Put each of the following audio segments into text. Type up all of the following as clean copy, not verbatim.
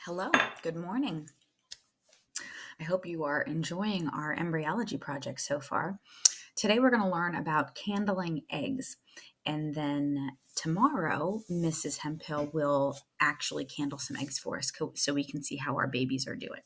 Hello, good morning. I hope you are enjoying our embryology project so far. Today we're going to learn about candling eggs, and then tomorrow Mrs. Hemphill will actually candle some eggs for us so we can see how our babies are doing.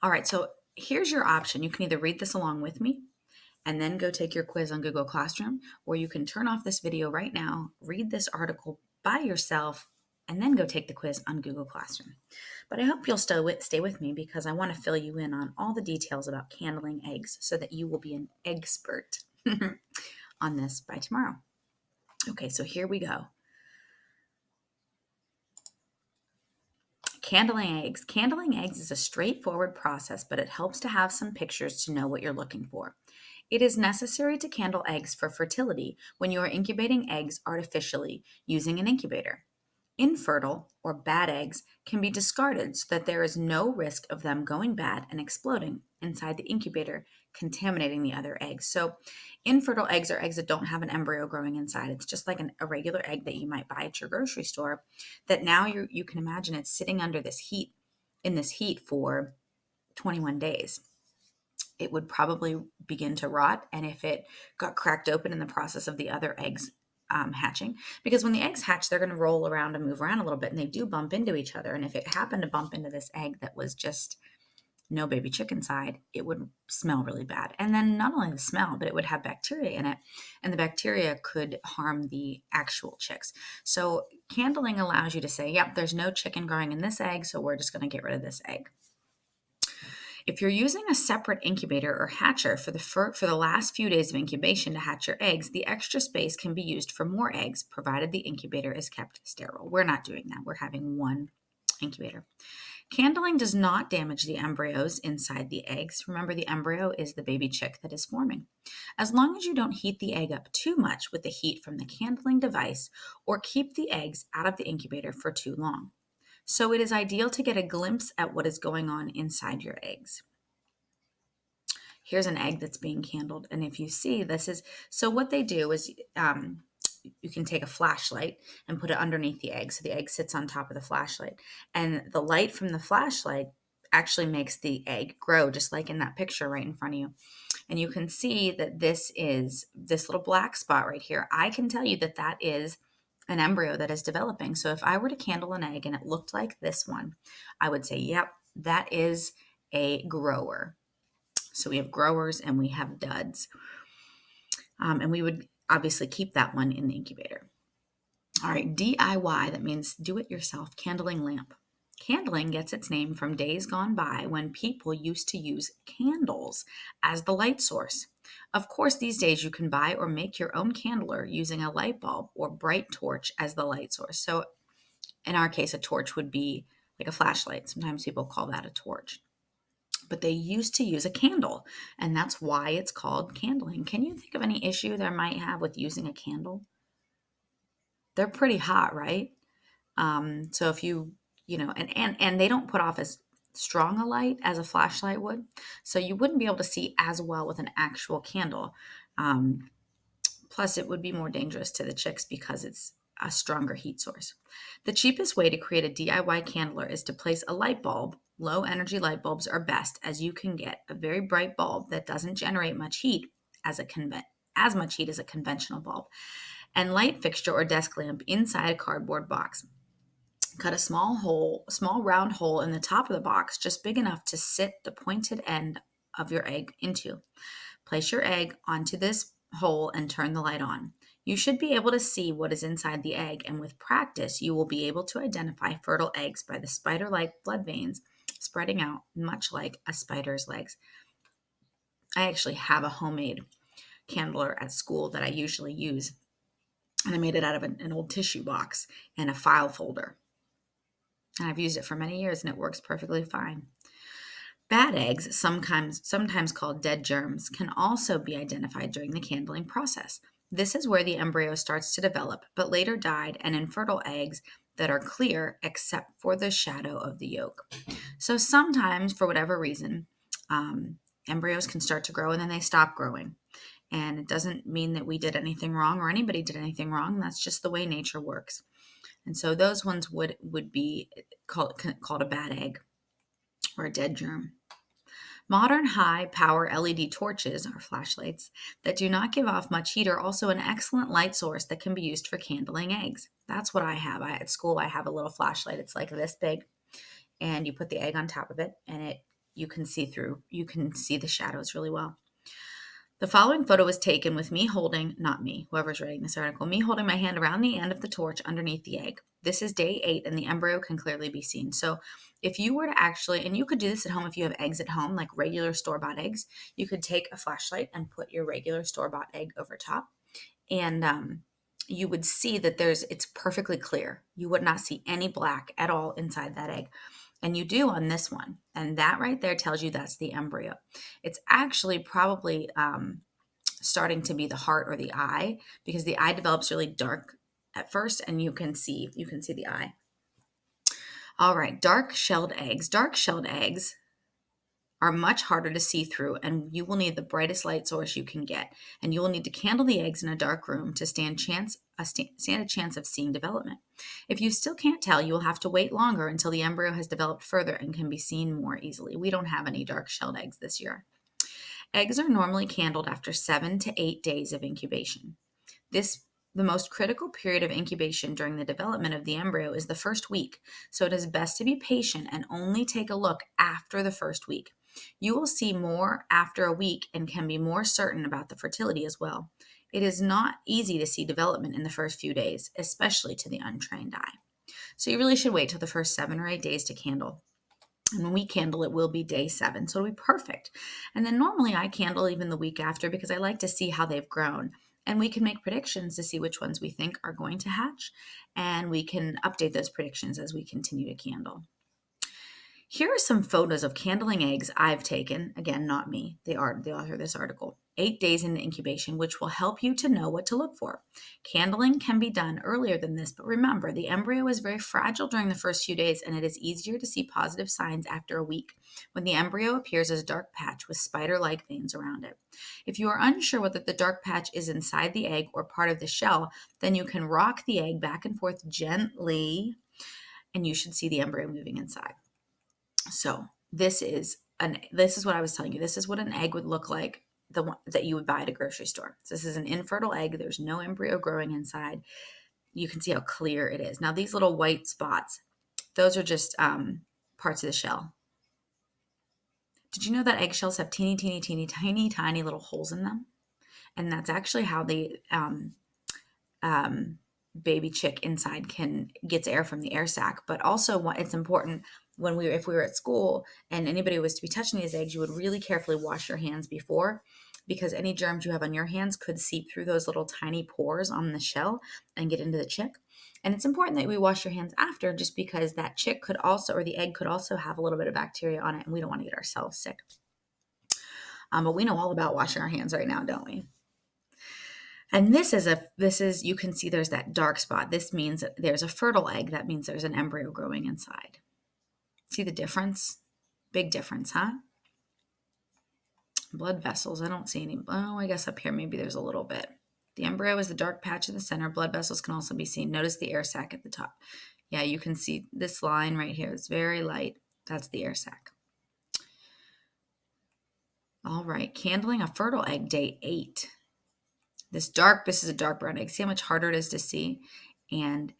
All right, so here's your option. You can either read this along with me and then go take your quiz on Google Classroom, or you can turn off this video right now, read this article by yourself, and then go take the quiz on Google Classroom. But I hope you'll stay with me because I want to fill you in on all the details about candling eggs so that you will be an expert on this by tomorrow. Okay, so here we go. Candling eggs. Candling eggs is a straightforward process, but it helps to have some pictures to know what you're looking for. It is necessary to candle eggs for fertility when you are incubating eggs artificially using an incubator. Infertile or bad eggs can be discarded so that there is no risk of them going bad and exploding inside the incubator, contaminating the other eggs. So, infertile eggs are eggs that don't have an embryo growing inside. It's just like a regular egg that you might buy at your grocery store that now you can imagine it's sitting under this heat for 21 days. It would probably begin to rot. And if it got cracked open in the process of the other eggs hatching, because when the eggs hatch, they're going to roll around and move around a little bit, and they do bump into each other. And if it happened to bump into this egg that was just no baby chick inside, it would smell really bad. And then not only the smell, but it would have bacteria in it, and the bacteria could harm the actual chicks. So candling allows you to say, yep, there's no chicken growing in this egg, so we're just going to get rid of this egg. If you're using a separate incubator or hatcher for the last few days of incubation to hatch your eggs, the extra space can be used for more eggs, provided the incubator is kept sterile. We're not doing that. We're having one incubator. Candling does not damage the embryos inside the eggs. Remember, the embryo is the baby chick that is forming. As long as you don't heat the egg up too much with the heat from the candling device or keep the eggs out of the incubator for too long. So it is ideal to get a glimpse at what is going on inside your eggs. Here's an egg that's being candled. And if you see, so what they do is you can take a flashlight and put it underneath the egg. So the egg sits on top of the flashlight. And the light from the flashlight actually makes the egg grow, just like in that picture right in front of you. And you can see that this little black spot right here. I can tell you that that is an embryo that is developing. So if I were to candle an egg and it looked like this one, I would say, yep, that is a grower. So we have growers and we have duds. And we would obviously keep that one in the incubator. All right, DIY, that means do it yourself, candling lamp. Candling gets its name from days gone by when people used to use candles as the light source. Of course, these days you can buy or make your own candler using a light bulb or bright torch as the light source. So in our case, a torch would be like a flashlight. Sometimes people call that a torch. But they used to use a candle, and that's why it's called candling. Can you think of any issue there might have with using a candle? They're pretty hot, right? So if and they don't put off as strong a light as a flashlight would, so you wouldn't be able to see as well with an actual candle. Plus, it would be more dangerous to the chicks because it's a stronger heat source. The cheapest way to create a DIY candler is to place a light bulb. Low energy light bulbs are best, as you can get a very bright bulb that doesn't generate much heat as much heat as a conventional bulb, and light fixture or desk lamp inside a cardboard box. Cut a small round hole in the top of the box, just big enough to sit the pointed end of your egg into. Place your egg onto this hole and turn the light on. You should be able to see what is inside the egg, and with practice, you will be able to identify fertile eggs by the spider-like blood veins spreading out, much like a spider's legs. I actually have a homemade candler at school that I usually use, and I made it out of an old tissue box and a file folder. And I've used it for many years, and it works perfectly fine. Bad eggs, sometimes called dead germs, can also be identified during the candling process. This is where the embryo starts to develop, but later died, and infertile eggs that are clear except for the shadow of the yolk. So sometimes, for whatever reason, embryos can start to grow and then they stop growing. And it doesn't mean that we did anything wrong or anybody did anything wrong. That's just the way nature works. And so those ones would be called a bad egg or a dead germ. Modern high-power LED torches, or flashlights, that do not give off much heat are also an excellent light source that can be used for candling eggs. That's what I have. At school, I have a little flashlight. It's like this big, and you put the egg on top of it, and you can see through. You can see the shadows really well. The following photo was taken with me holding, not me, whoever's writing this article, me holding my hand around the end of the torch underneath the egg. This is day 8, and the embryo can clearly be seen. So if you were to actually, and you could do this at home if you have eggs at home, like regular store-bought eggs, you could take a flashlight and put your regular store-bought egg over top, and you would see that it's perfectly clear. You would not see any black at all inside that egg. And you do on this one. And that right there tells you that's the embryo. It's actually probably starting to be the heart or the eye, because the eye develops really dark at first, and you can see the eye. All right, dark-shelled eggs. Dark-shelled eggs are much harder to see through, and you will need the brightest light source you can get. And you will need to candle the eggs in a dark room to stand a chance of seeing development. If you still can't tell, you will have to wait longer until the embryo has developed further and can be seen more easily. We don't have any dark-shelled eggs this year. Eggs are normally candled after 7 to 8 days of incubation. The most critical period of incubation during the development of the embryo is the first week, so it is best to be patient and only take a look after the first week. You will see more after a week and can be more certain about the fertility as well. It is not easy to see development in the first few days, especially to the untrained eye. So you really should wait till the first 7 or 8 days to candle. And when we candle, it will be day 7, so it'll be perfect. And then normally I candle even the week after because I like to see how they've grown. And we can make predictions to see which ones we think are going to hatch, and we can update those predictions as we continue to candle. Here are some photos of candling eggs I've taken. Again, not me, the author of this article. 8 days into incubation, which will help you to know what to look for. Candling can be done earlier than this, but remember, the embryo is very fragile during the first few days, and it is easier to see positive signs after a week, when the embryo appears as a dark patch with spider-like veins around it. If you are unsure whether the dark patch is inside the egg or part of the shell, then you can rock the egg back and forth gently, and you should see the embryo moving inside. So this is what I was telling you. This is what an egg would look like, the one that you would buy at a grocery store. So this is an infertile egg. There's no embryo growing inside. You can see how clear it is. Now these little white spots, those are just parts of the shell. Did you know that eggshells have teeny, teeny, teeny, tiny, tiny little holes in them? And that's actually how the baby chick inside gets air from the air sac. But also, it's important if we were at school and anybody was to be touching these eggs, you would really carefully wash your hands before, because any germs you have on your hands could seep through those little tiny pores on the shell and get into the chick. And it's important that we wash your hands after, just because that chick could also, or the egg could also have a little bit of bacteria on it, and we don't want to get ourselves sick. But we know all about washing our hands right now, don't we? And this is, you can see there's that dark spot. This means that there's a fertile egg. That means there's an embryo growing inside. See the difference? Big difference, huh? Blood vessels, I don't see any. Oh, I guess up here maybe there's a little bit. The embryo is the dark patch in the center. Blood vessels can also be seen. Notice the air sac at the top. Yeah, you can see this line right here. It's very light. That's the air sac. All right, candling a fertile egg, day 8. This is a dark brown egg. See how much harder it is to see? And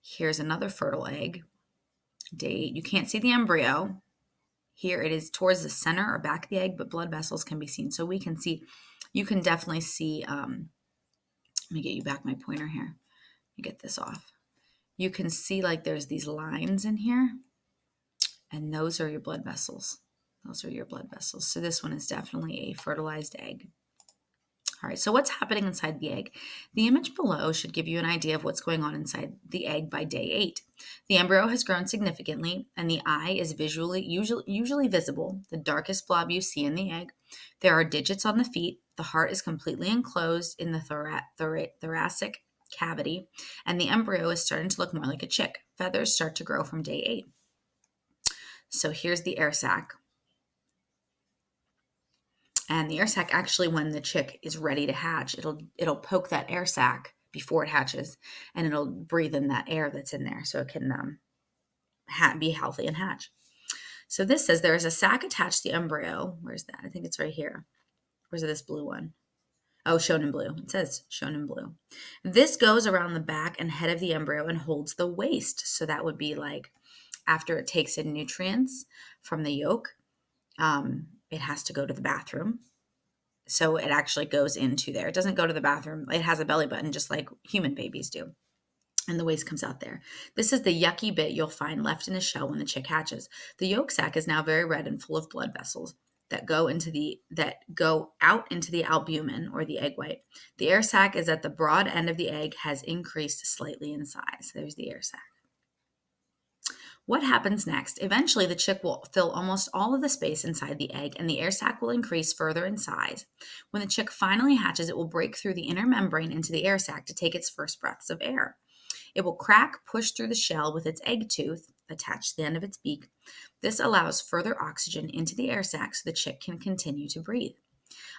here's another fertile egg, day 8. You can't see the embryo. Here it is towards the center or back of the egg, but blood vessels can be seen. So you can definitely see, let me get you back my pointer here. Let me get this off. You can see like there's these lines in here, and those are your blood vessels. Those are your blood vessels. So this one is definitely a fertilized egg. All right, so what's happening inside the egg? The image below should give you an idea of what's going on inside the egg by day 8. The embryo has grown significantly, and the eye is usually visible, the darkest blob you see in the egg. There are digits on the feet. The heart is completely enclosed in the thoracic cavity, and the embryo is starting to look more like a chick. Feathers start to grow from day 8. So here's the air sac. And the air sac, actually, when the chick is ready to hatch, it'll poke that air sac before it hatches, and it'll breathe in that air that's in there, so it can be healthy and hatch. So this says there is a sac attached to the embryo. Where's that? I think it's right here. Where's this blue one? Oh, shown in blue. It says shown in blue. This goes around the back and head of the embryo and holds the waste. So that would be like after it takes in nutrients from the yolk, it has to go to the bathroom. So it actually goes into there. It doesn't go to the bathroom. It has a belly button just like human babies do. And the waste comes out there. This is the yucky bit you'll find left in the shell when the chick hatches. The yolk sac is now very red and full of blood vessels that go out into the albumin or the egg white. The air sac is at the broad end of the egg, has increased slightly in size. There's the air sac. What happens next? Eventually, the chick will fill almost all of the space inside the egg, and the air sac will increase further in size. When the chick finally hatches, it will break through the inner membrane into the air sac to take its first breaths of air. It will crack, push through the shell with its egg tooth attached to the end of its beak. This allows further oxygen into the air sac so the chick can continue to breathe.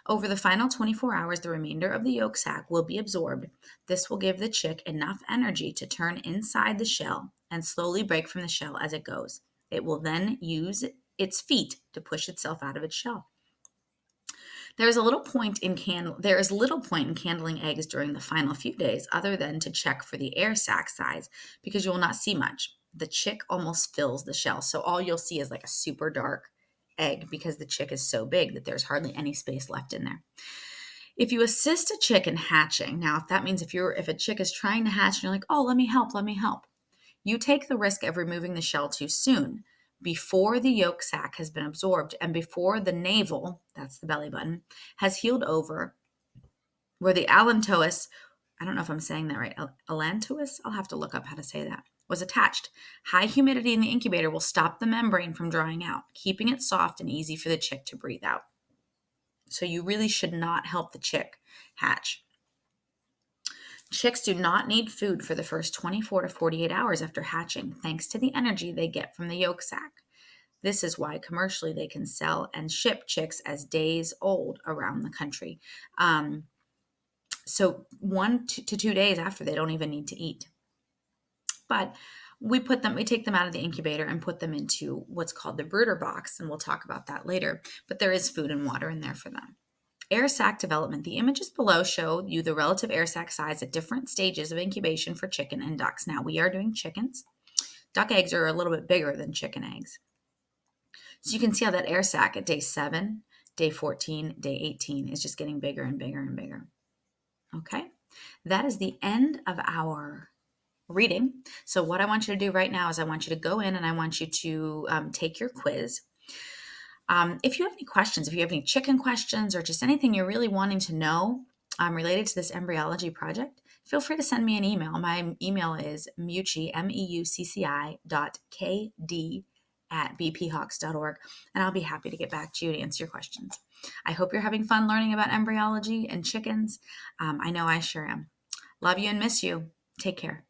Over the final 24 hours, the remainder of the yolk sac will be absorbed. This will give the chick enough energy to turn inside the shell and slowly break from the shell as it goes. It will then use its feet to push itself out of its shell. There is little point in candling eggs during the final few days other than to check for the air sac size because you will not see much. The chick almost fills the shell. So all you'll see is like a super dark egg because the chick is so big that there's hardly any space left in there. If you assist a chick in hatching, now if that means if a chick is trying to hatch and you're like, oh, let me help, you take the risk of removing the shell too soon, before the yolk sac has been absorbed and before the navel, that's the belly button, has healed over, where the allantois, I don't know if I'm saying that right, allantois, I'll have to look up how to say that, was attached. High humidity in the incubator will stop the membrane from drying out, keeping it soft and easy for the chick to breathe out. So you really should not help the chick hatch. Chicks do not need food for the first 24 to 48 hours after hatching, thanks to the energy they get from the yolk sac. This is why commercially they can sell and ship chicks as days old around the country. So 1 to 2 days after, they don't even need to eat. But we take them out of the incubator and put them into what's called the brooder box, and we'll talk about that later. But there is food and water in there for them. Air sac development. The images below show you the relative air sac size at different stages of incubation for chicken and ducks. Now, we are doing chickens. Duck eggs are a little bit bigger than chicken eggs. So you can see how that air sac at day 7, day 14, day 18 is just getting bigger and bigger and bigger. Okay, that is the end of our reading. So what I want you to do right now is I want you to go in and I want you to take your quiz. If you have any questions, if you have any chicken questions or just anything you're really wanting to know related to this embryology project, feel free to send me an email. My email is Meucci, MEUCCI.KD@bphawks.org, and I'll be happy to get back to you to answer your questions. I hope you're having fun learning about embryology and chickens. I know I sure am. Love you and miss you. Take care.